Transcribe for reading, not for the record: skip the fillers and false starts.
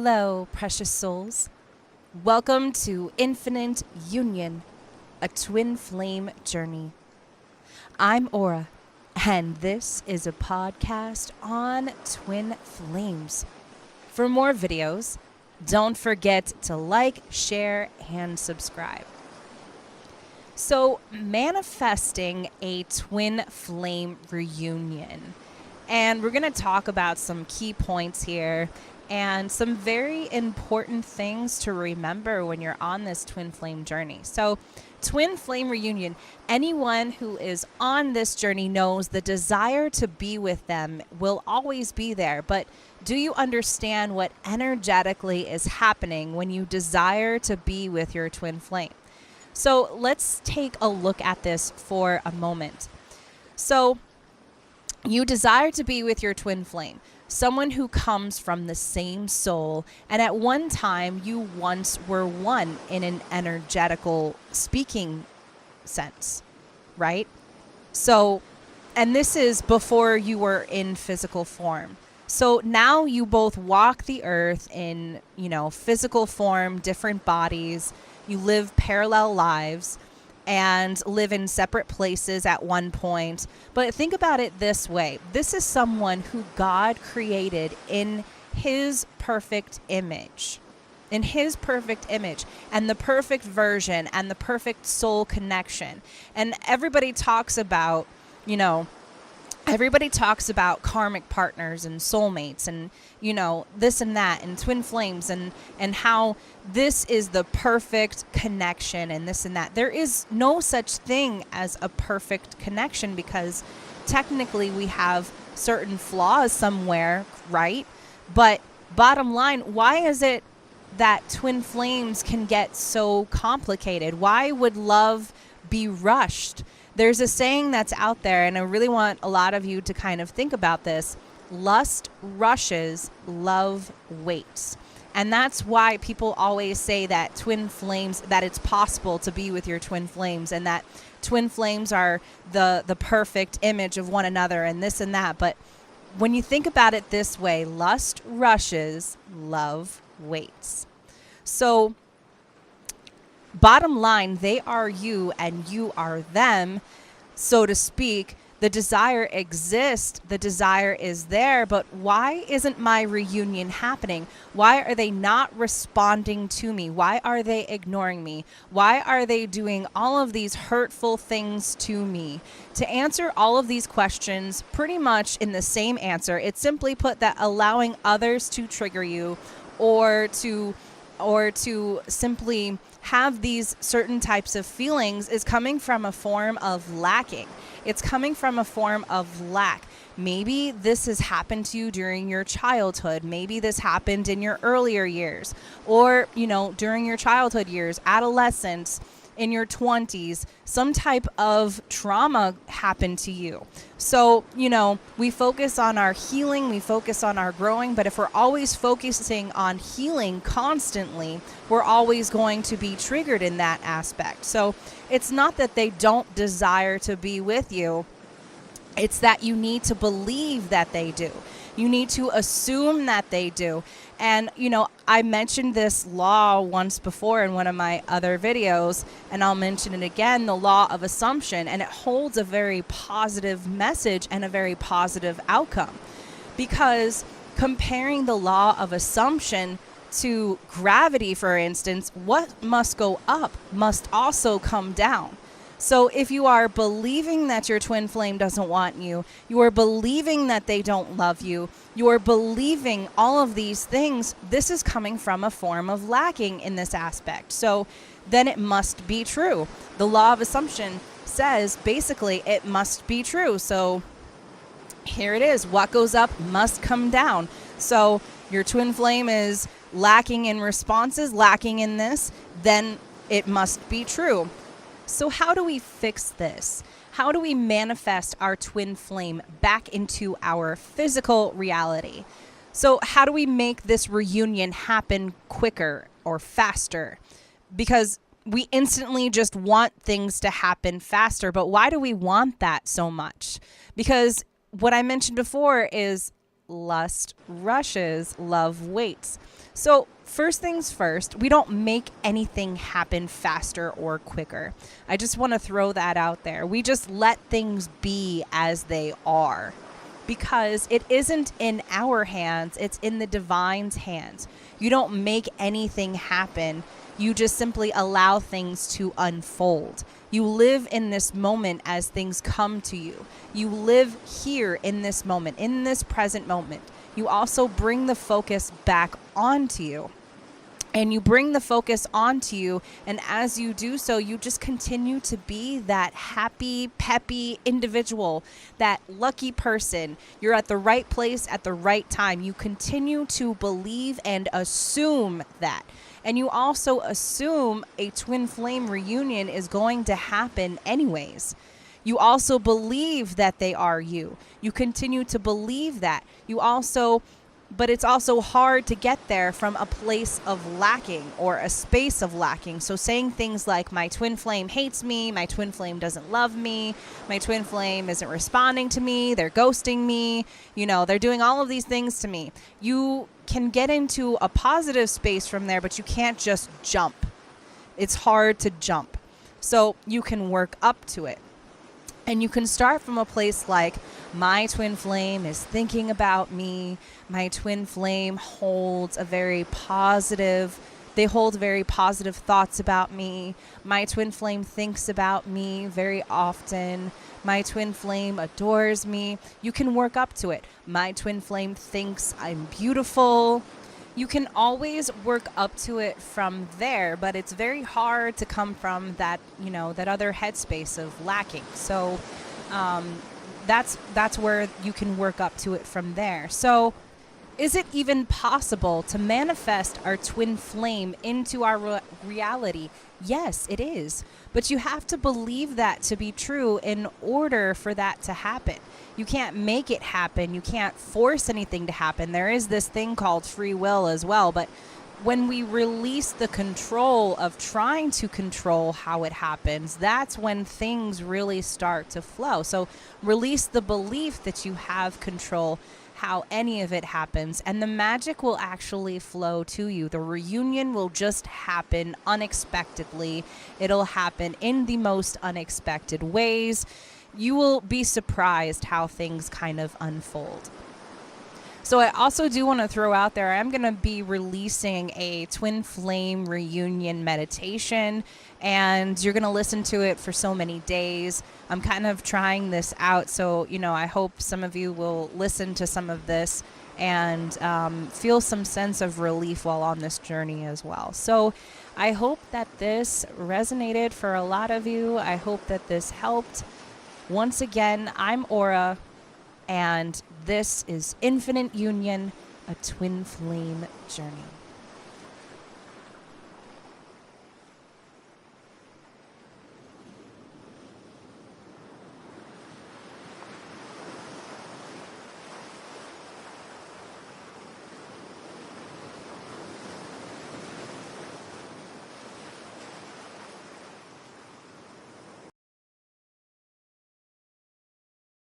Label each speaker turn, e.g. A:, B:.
A: Hello, precious souls. Welcome to Infinite Union, a twin flame journey. I'm Aura, and this is a podcast on twin flames. For more videos, don't forget to like, share, and subscribe. So, manifesting a twin flame reunion. And we're going to talk about some key points here and some very important things to remember when you're on this twin flame journey. So, twin flame reunion, anyone who is on this journey knows the desire to be with them will always be there. But do you understand what energetically is happening when you desire to be with your twin flame? So, let's take a look at this for a moment. So, you desire to be with your twin flame, someone who comes from the same soul, and at one time you once were one in an energetical speaking sense, right? So, and this is before you were in physical form. So now you both walk the earth in, physical form, different bodies. You live parallel lives and live in separate places at one point. But think about it this way. This is someone who God created in his perfect image. In his perfect image and the perfect version and the perfect soul connection. And everybody talks about, karmic partners and soulmates and, this and that and twin flames and how this is the perfect connection and this and that. There is no such thing as a perfect connection because technically we have certain flaws somewhere, right? But bottom line, why is it that twin flames can get so complicated? Why would love be rushed? There's a saying that's out there, and I really want a lot of you to kind of think about this. Lust rushes, love waits. And that's why people always say that twin flames, that it's possible to be with your twin flames and that twin flames are the perfect image of one another and this and that. But when you think about it this way, lust rushes, love waits. So bottom line, they are you and you are them, so to speak. The desire exists, the desire is there, but why isn't my reunion happening? Why are they not responding to me? Why are they ignoring me? Why are they doing all of these hurtful things to me? To answer all of these questions pretty much in the same answer, it's simply put that allowing others to trigger you or to simply have these certain types of feelings is coming from a form of lacking. It's coming from a form of lack. Maybe this has happened to you during your childhood. Maybe this happened in your earlier years or, during your childhood years, adolescence, in your 20s, some type of trauma happened to you. So, we focus on our healing, we focus on our growing, but if we're always focusing on healing constantly, we're always going to be triggered in that aspect. So it's not that they don't desire to be with you. It's that you need to believe that they do. You need to assume that they do. And, I mentioned this law once before in one of my other videos, and I'll mention it again, the law of assumption. And it holds a very positive message and a very positive outcome. Because comparing the law of assumption to gravity, for instance, what must go up must also come down. So if you are believing that your twin flame doesn't want you, you are believing that they don't love you, you are believing all of these things, this is coming from a form of lacking in this aspect. So then it must be true. The law of assumption says basically it must be true. So here it is. What goes up must come down. So your twin flame is lacking in responses, lacking in this, then it must be true. So how do we fix this? How do we manifest our twin flame back into our physical reality? So how do we make this reunion happen quicker or faster? Because we instantly just want things to happen faster. But why do we want that so much? Because what I mentioned before is lust rushes, love waits. So, first things first, we don't make anything happen faster or quicker. I just want to throw that out there. We just let things be as they are because it isn't in our hands, it's in the divine's hands. You don't make anything happen. You just simply allow things to unfold. You live in this moment as things come to you. You live here in this moment, in this present moment. You also bring the focus back onto you. And you bring the focus onto you. And as you do so, you just continue to be that happy, peppy individual, that lucky person. You're at the right place at the right time. You continue to believe and assume that. And you also assume a twin flame reunion is going to happen anyways. You also believe that they are you. You continue to believe that. But it's also hard to get there from a place of lacking or a space of lacking. So saying things like, my twin flame hates me, my twin flame doesn't love me, my twin flame isn't responding to me, they're ghosting me, they're doing all of these things to me. You can get into a positive space from there, but you can't just jump. It's hard to jump. So you can work up to it. And you can start from a place like, my twin flame is thinking about me. My twin flame holds very positive thoughts about me. My twin flame thinks about me very often. My twin flame adores me. You can work up to it. My twin flame thinks I'm beautiful. You can always work up to it from there, but it's very hard to come from that, that other headspace of lacking. So that's where you can work up to it from there. So is it even possible to manifest our twin flame into our reality? Yes, it is. But you have to believe that to be true in order for that to happen. You can't make it happen. You can't force anything to happen. There is this thing called free will as well. But when we release the control of trying to control how it happens, that's when things really start to flow. So release the belief that you have control how any of it happens, and the magic will actually flow to you. The reunion will just happen unexpectedly. It'll happen in the most unexpected ways. You will be surprised how things kind of unfold. So I also do want to throw out there, I'm going to be releasing a twin flame reunion meditation, and you're going to listen to it for so many days. I'm kind of trying this out, so, I hope some of you will listen to some of this and feel some sense of relief while on this journey as well. So I hope that this resonated for a lot of you. I hope that this helped. Once again, I'm Aura, and this is Infinite Union, a twin flame journey.